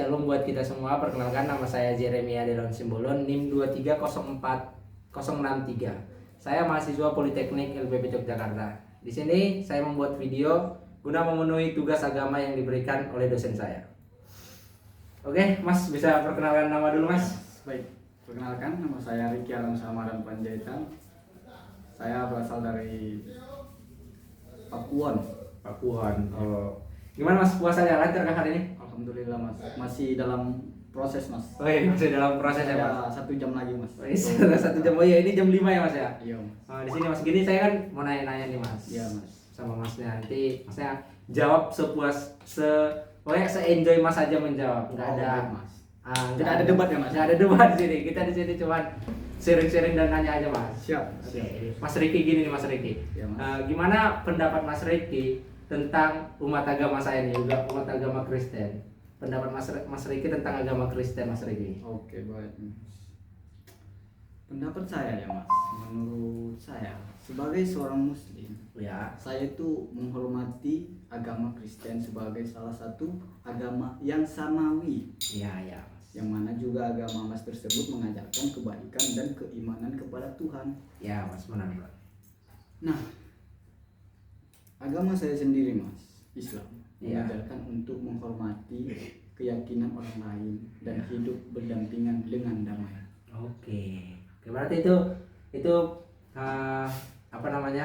Shalom buat kita semua. Perkenalkan, nama saya Jeremia Delon Simbolon, NIM 2304063. Saya mahasiswa Politeknik LPP Yogyakarta. Di sini saya membuat video guna memenuhi tugas agama yang diberikan oleh dosen saya. Oke, Mas bisa perkenalkan nama dulu, Mas? Baik, perkenalkan nama saya Riki Alam Samaran Panjaitan. Saya berasal dari Pakuan. Oh. Gimana Mas, puasanya lancar kah hari ini? Alhamdulillah Mas, masih dalam proses Mas. Oh iya, masih dalam proses ya, Mas. Ya, 1 jam lagi Mas. Oh, sudah 1 jam. Oh iya, ini jam 5 ya, Mas ya? Iya Mas. Di sini Mas, gini saya kan mau nanya-nanya nih, Mas. Iya Mas. Sama Masnya, nanti Masnya jawab pokoknya se-enjoy Mas aja menjawab. Enggak ada Baik, Mas. nggak Tidak ada debat ya, Mas? Nggak ada debat di sini. Kita di sini cuma sharing-sharing dan nanya aja, Mas. Siap. Oke. Mas Riki gini nih, Mas Riki. Iya, Mas. Gimana pendapat Mas Riki tentang umat agama saya nih, juga umat agama Kristen? Pendapat Mas Riki tentang agama Kristen, Mas Riki. Oke, baik Mas. Pendapat saya ya Mas, menurut saya sebagai seorang muslim, Ya. saya itu menghormati agama Kristen sebagai salah satu agama yang samawi, Iya, Mas. yang mana juga agama Mas tersebut mengajarkan kebaikan dan keimanan kepada Tuhan. Ya, Mas, benar. Nah, agama saya sendiri Mas, Islam, Ya. mengajarkan untuk menghormati keyakinan orang lain dan Ya. hidup berdampingan dengan damai. Oke. Berarti itu apa namanya?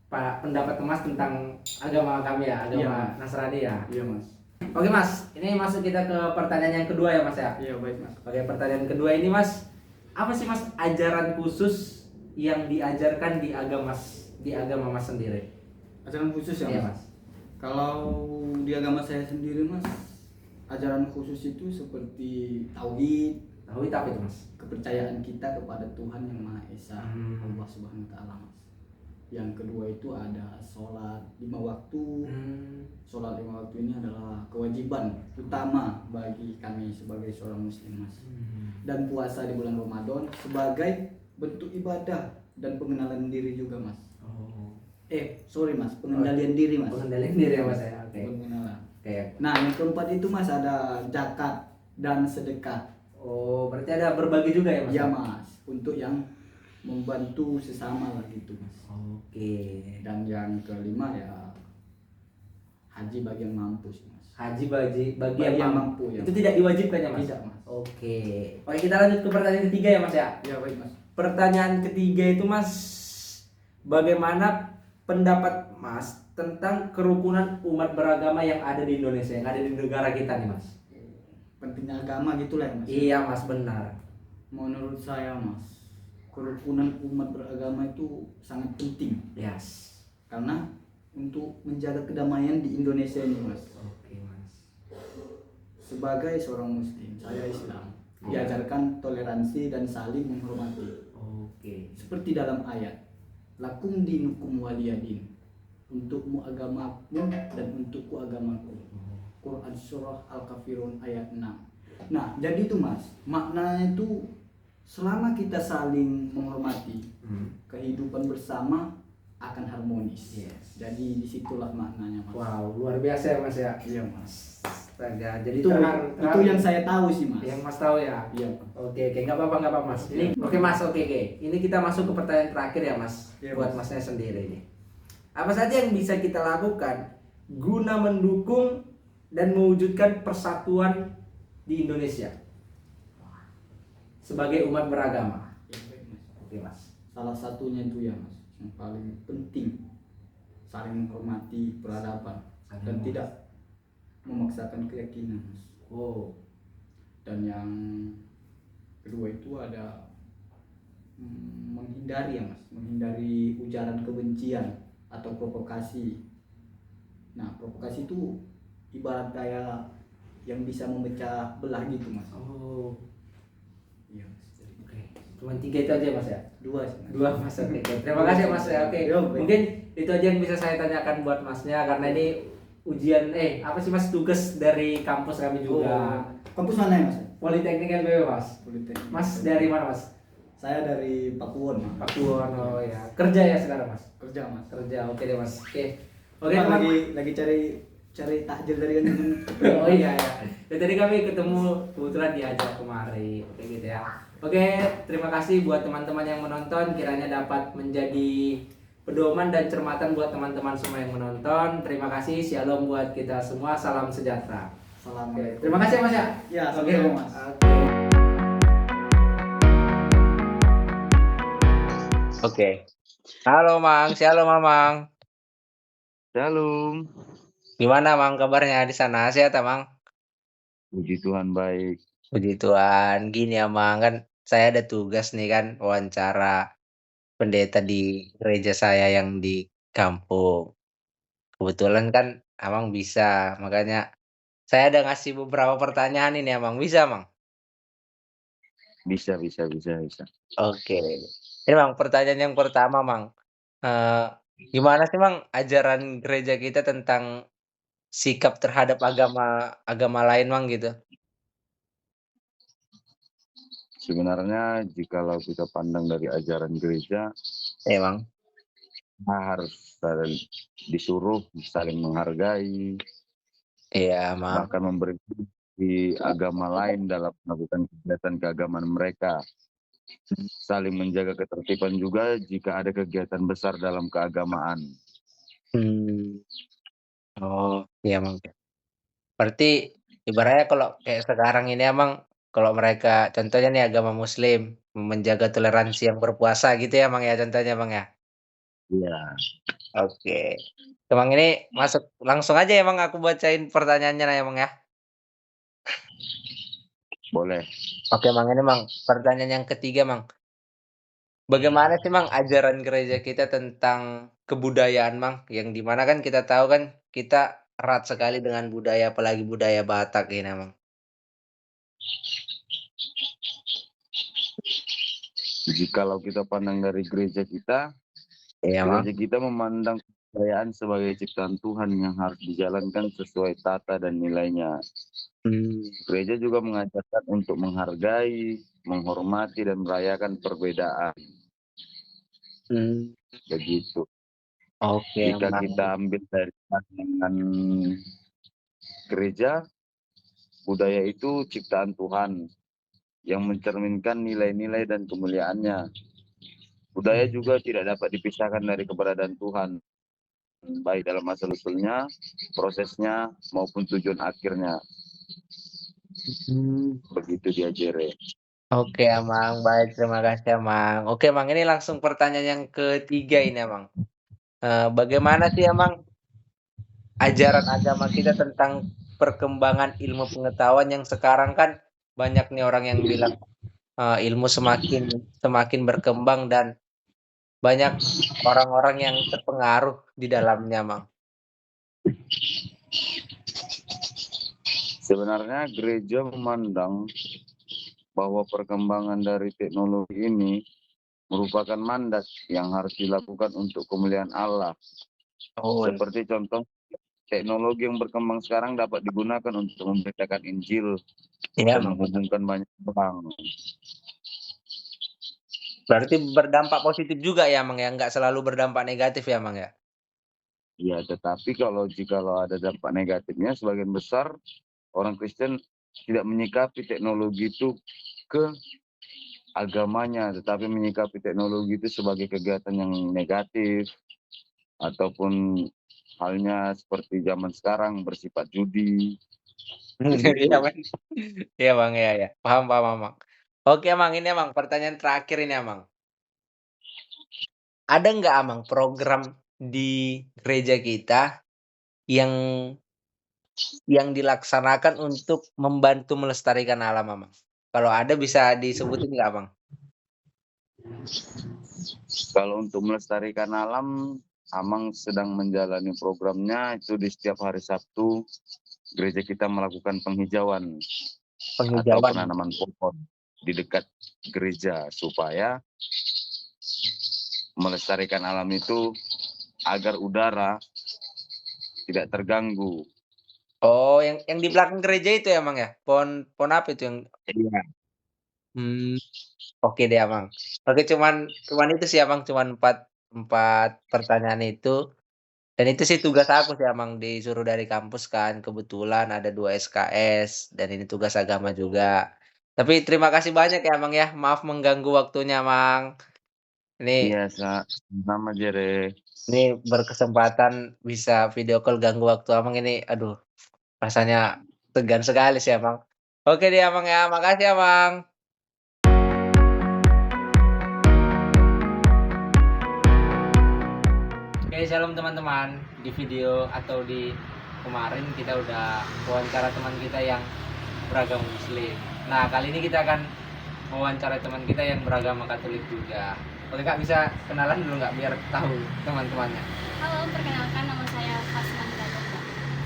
Pak, pendapat Mas tentang agama kami ya, agama Iya. Nasrani ya. Iya Mas. Oke, Mas, ini masuk kita ke pertanyaan yang kedua ya, Mas ya. Iya baik Mas. Oke, pertanyaan kedua ini, Mas, apa sih Mas ajaran khusus yang diajarkan di agama Mas sendiri? Ajaran khusus ya Iya, Mas. Mas. Kalau di agama saya sendiri Mas, ajaran khusus itu seperti tauhid, Tahu itu apa itu, Mas? kepercayaan kita kepada Tuhan yang Maha Esa, Hmm. Allah Subhanahu wa taala Mas. Yang kedua itu ada sholat 5 waktu. Sholat 5 waktu ini adalah kewajiban utama bagi kami sebagai seorang muslim Mas. Dan puasa di bulan Ramadan sebagai bentuk ibadah dan pengenalan diri juga Mas. Oh. Sorry Mas, pengendalian diri Mas. Pengendalian diri ya, Mas ya. Oke. Pengenalan. Oke. Nah, yang keempat itu Mas ada zakat dan sedekah. Oh, berarti ada berbagi juga ya, Mas? Ya Mas, untuk yang membantu sesama lah gitu Mas. Oke. Dan yang kelima ya haji bagi yang mampu sih Mas. Haji bagi Bagi yang yang mampu. mampu, ya. Itu tidak diwajibkan ya, Mas? Tidak Mas. Oke. Oke, kita lanjut ke pertanyaan ketiga ya, Mas ya. Ya baik Mas. Pertanyaan ketiga itu, Mas, bagaimana pendapat Mas tentang kerukunan umat beragama yang ada di Indonesia, yang ada di negara kita nih, Mas? Pentingnya agama gitulah ya Mas. Iya, Mas, benar. Menurut saya Mas, kerukunan umat beragama itu sangat penting Yes. karena untuk menjaga kedamaian di Indonesia ini Mas. Oke, Mas. Sebagai seorang muslim, saya Islam, Ya. diajarkan toleransi dan saling menghormati. Oke. Seperti dalam ayat, lakum dinukum waliyadin, untukmu agamamu dan untukku agamaku. Quran surah Al-Kafirun ayat 6. Nah, jadi itu Mas, maknanya itu selama kita saling menghormati, kehidupan bersama akan harmonis. Yes. Jadi disitulah maknanya Mas. Wow, luar biasa ya, Mas ya. Iya Mas. Astaga, jadi Itu terang- itu yang saya tahu sih Mas. yang Mas tahu ya. Iya. Oke, nggak apa-apa Mas. Ini oke Mas, oke. Ini kita masuk ke pertanyaan terakhir ya Mas, Iya, buat Mas. Masnya sendiri nih. Apa saja yang bisa kita lakukan guna mendukung dan mewujudkan persatuan di Indonesia sebagai umat beragama? Iya, baik, Mas. Oke Mas. Salah satunya itu ya Mas, yang paling penting saling menghormati peradaban dan tidak memaksakan keyakinan Mas. Oh, Dan yang kedua itu ada menghindari ya Mas, menghindari ujaran kebencian atau provokasi. Nah, provokasi itu ibarat kayak yang bisa memecah belah gitu Mas. oh, Iya Mas. Jadi oke. Cuman 3 itu aja Mas ya. 2 sih Mas. 2 Mas, oke. Terima kasih Mas ya. Oke. Yo, baik. Mungkin itu aja yang bisa saya tanyakan buat Masnya karena ini ujian apa sih Mas, tugas dari kampus kami juga. Kampus mana ya Mas? Politeknik LPP Mas. Politeknik. Mas dari mana Mas? Saya dari Pakuwon Mas. Pakuwon. Oh ya. Kerja ya sekarang Mas? Kerja Mas. Kerja. Oke deh Mas. Oke. Oke Mas, teman. lagi cari cari takjil dari dengan Oh iya ya. Ya tadi kami ketemu kebetulan diajak kemari. Oke gitu ya. Oke, terima kasih buat teman-teman yang menonton. Kiranya dapat menjadi pedoman dan cermatan buat teman-teman semua yang menonton. Terima kasih. Shalom buat kita semua. Salam sejahtera. Oke, Assalamualaikum. terima kasih ya Mas ya. Ya, Oke. sama-sama, Mas. Oke. Oke. Halo Mang, shalom Mamang. Shalom, Gimana Mang kabarnya di sana? Sehat ya Mang? puji Tuhan baik. Puji Tuhan. Gini ya Mang, kan saya ada tugas nih kan wawancara pendeta di gereja saya yang di kampung. Kebetulan kan Abang bisa, makanya saya ada ngasih beberapa pertanyaan ini Abang. Bisa, Bang? Bisa. Oke. Ini Bang, pertanyaan yang pertama, Bang. Eh, gimana sih, Bang, ajaran gereja kita tentang sikap terhadap agama agama lain, Bang, gitu? Sebenarnya jikalau kita pandang dari ajaran gereja, Iya, Bang. kita harus disuruh saling menghargai, Iya, Bang. bahkan memberi di agama lain dalam melakukan kegiatan keagamaan mereka. Saling menjaga ketertiban juga jika ada kegiatan besar dalam keagamaan. Hmm. Oh, iya, Bang. Berarti ibaratnya kalau kayak sekarang ini Abang, kalau mereka contohnya nih agama muslim, menjaga toleransi yang berpuasa gitu ya Bang ya contohnya Bang ya? Iya, Oke. Bang ini masuk langsung aja ya Bang aku bacain pertanyaannya ya Bang ya? boleh. Oke Bang, ini Bang, pertanyaan yang ketiga Bang. Bagaimana sih Bang ajaran gereja kita tentang kebudayaan Bang? Yang di mana kan kita tahu kan kita erat sekali dengan budaya apalagi budaya Batak ini Bang. Jikalau kita pandang dari Iya Bang. gereja kita memandang kebudayaan sebagai ciptaan Tuhan yang harus dijalankan sesuai tata dan nilainya. Hmm. Gereja juga mengajarkan untuk menghargai, menghormati, dan merayakan perbedaan. Hmm. Begitu. Oke Jika Bang. kita ambil dari pandangan gereja, budaya itu ciptaan Tuhan yang mencerminkan nilai-nilai dan kemuliaannya. Budaya juga tidak dapat dipisahkan dari keberadaan Tuhan, baik dalam masa usulnya, prosesnya, maupun tujuan akhirnya. Hmm. Begitu diajari. Oke, Amang. Baik, terima kasih, Amang. Oke, Mang, ini langsung pertanyaan yang ketiga ini, Amang. Bagaimana sih, Amang, ajaran agama kita tentang perkembangan ilmu pengetahuan yang sekarang kan banyak nih orang yang bilang ilmu semakin semakin berkembang dan banyak orang-orang yang terpengaruh di dalamnya, Mang. Sebenarnya gereja memandang bahwa perkembangan dari teknologi ini merupakan mandat yang harus dilakukan untuk kemuliaan Allah. Oh, Seperti contoh, teknologi yang berkembang sekarang dapat digunakan untuk memberitakan Injil iya, dan Mang. menghubungkan banyak orang. Berarti berdampak positif juga ya, Mang, ya? Nggak selalu berdampak negatif ya, Mang, ya? Ya, tetapi jikalau ada dampak negatifnya, sebagian besar orang Kristen tidak menyikapi teknologi itu ke agamanya, tetapi menyikapi teknologi itu sebagai kegiatan yang negatif, ataupun halnya seperti zaman sekarang bersifat judi, Iya, begitu. Bang. Iya, Bang, iya ya. Paham paham, Bang. Oke, Bang, ini, Bang, pertanyaan terakhir ini, Bang. Ada nggak, Bang, program di gereja kita yang dilaksanakan untuk membantu melestarikan alam, Bang? Kalau ada bisa disebutin nggak, Bang? Kalau untuk melestarikan alam, Amang sedang menjalani programnya itu di setiap hari Sabtu, gereja kita melakukan penghijauan atau Penghijauan. penanaman pohon di dekat gereja supaya melestarikan alam itu agar udara tidak terganggu. Oh, yang di belakang gereja itu ya, Bang, ya? Pohon pohon apa itu yang Iya. hmm, oke deh, Bang. Oke, cuman cuman itu sih, Bang, cuman 4 4 pertanyaan itu. Dan itu sih tugas aku sih emang disuruh dari kampus kan, kebetulan ada 2 SKS dan ini tugas agama juga. Tapi terima kasih banyak ya, Mang, ya, maaf mengganggu waktunya, Mang. Iya, Ini sama Jere. ini berkesempatan bisa video call ganggu waktu Abang ini, aduh rasanya segan sekali sih, Abang. Oke deh, Abang, ya, makasih, Abang. Oke, shalom teman-teman. Di video atau di kemarin kita udah wawancara teman kita yang beragama Muslim. Nah, kali ini kita akan mewawancara teman kita yang beragama Katolik juga. Oke Kak, bisa kenalan dulu nggak biar tahu teman-temannya? Halo, perkenalkan nama saya Fasman Gatot.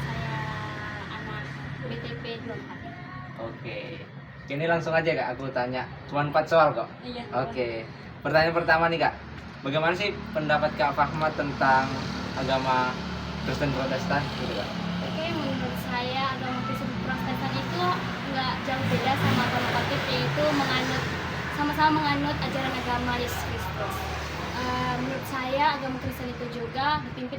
Saya anak BTP 24. Oke. Ini langsung aja Kak, aku tanya. Cuma 4 soal kok. Iya. Oke. Pertanyaan pertama nih Kak. Bagaimana sih pendapat Kak Fahmat tentang agama Kristen Protestan gitu Kak? Oke, menurut saya agama Kristen Protestan itu nggak jauh beda sama agama Katolik, yaitu sama-sama menganut ajaran agama Yesus Kristus. Menurut saya agama Kristen itu juga dipimpin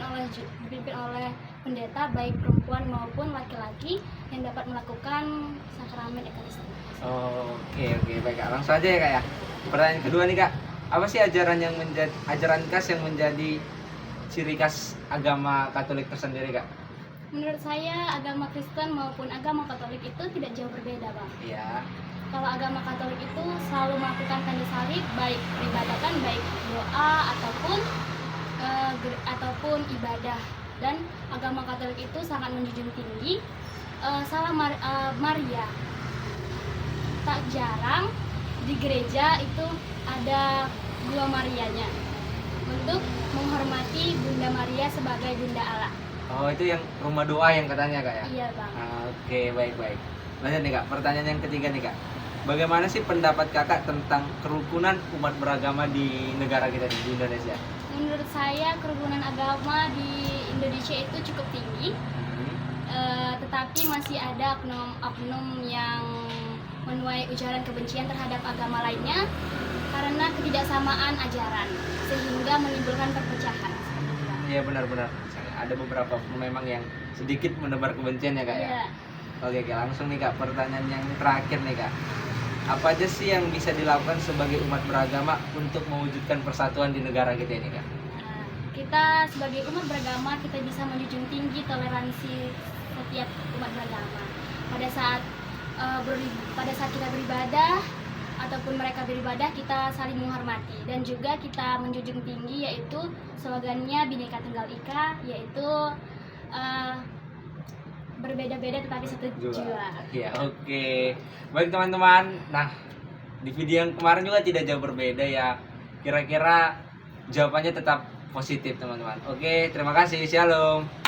oleh pendeta baik perempuan maupun laki-laki yang dapat melakukan sakramen Ekaristi. Oke, baik Kak. Langsung aja ya Kak ya. Pertanyaan kedua nih Kak. Apa sih ajaran khas yang menjadi ciri khas agama Katolik tersendiri Kak? Menurut saya agama Kristen maupun agama Katolik itu tidak jauh berbeda, Bang. Iya. Kalau agama Katolik itu selalu melakukan tanda salib, baik peribadatan, baik doa ataupun ibadah. Dan agama Katolik itu sangat menjunjung tinggi Maria. Tak jarang di gereja itu ada dua Marianya untuk menghormati Bunda Maria sebagai Bunda Allah. Oh, itu yang rumah doa yang katanya Kak ya? Iya, Bang. Oke, baik. Lanjut nih Kak, pertanyaan yang ketiga nih Kak. Bagaimana sih pendapat Kakak tentang kerukunan umat beragama di negara kita di Indonesia? Menurut saya kerukunan agama di Indonesia itu cukup tinggi, tetapi masih ada oknum-oknum yang menuai ujaran kebencian terhadap agama lainnya karena ketidaksamaan ajaran sehingga menimbulkan perpecahan. Iya benar. Ada beberapa memang yang sedikit menebar kebencian ya Kak ya? Iya. Oke, langsung nih Kak, pertanyaan yang terakhir nih Kak. Apa aja sih yang bisa dilakukan sebagai umat beragama untuk mewujudkan persatuan di negara kita ini Kak? Nah, kita sebagai umat beragama kita bisa menjunjung tinggi toleransi setiap umat beragama. Pada saat kita beribadah ataupun mereka beribadah, kita saling menghormati dan juga kita menjunjung tinggi yaitu slogannya Bhinneka Tunggal Ika, yaitu berbeda-beda tetapi satu jiwa. Ya, oke. Baik teman-teman. Nah, di video yang kemarin juga tidak jauh berbeda ya. Kira-kira jawabannya tetap positif teman-teman. Oke, terima kasih. Shalom.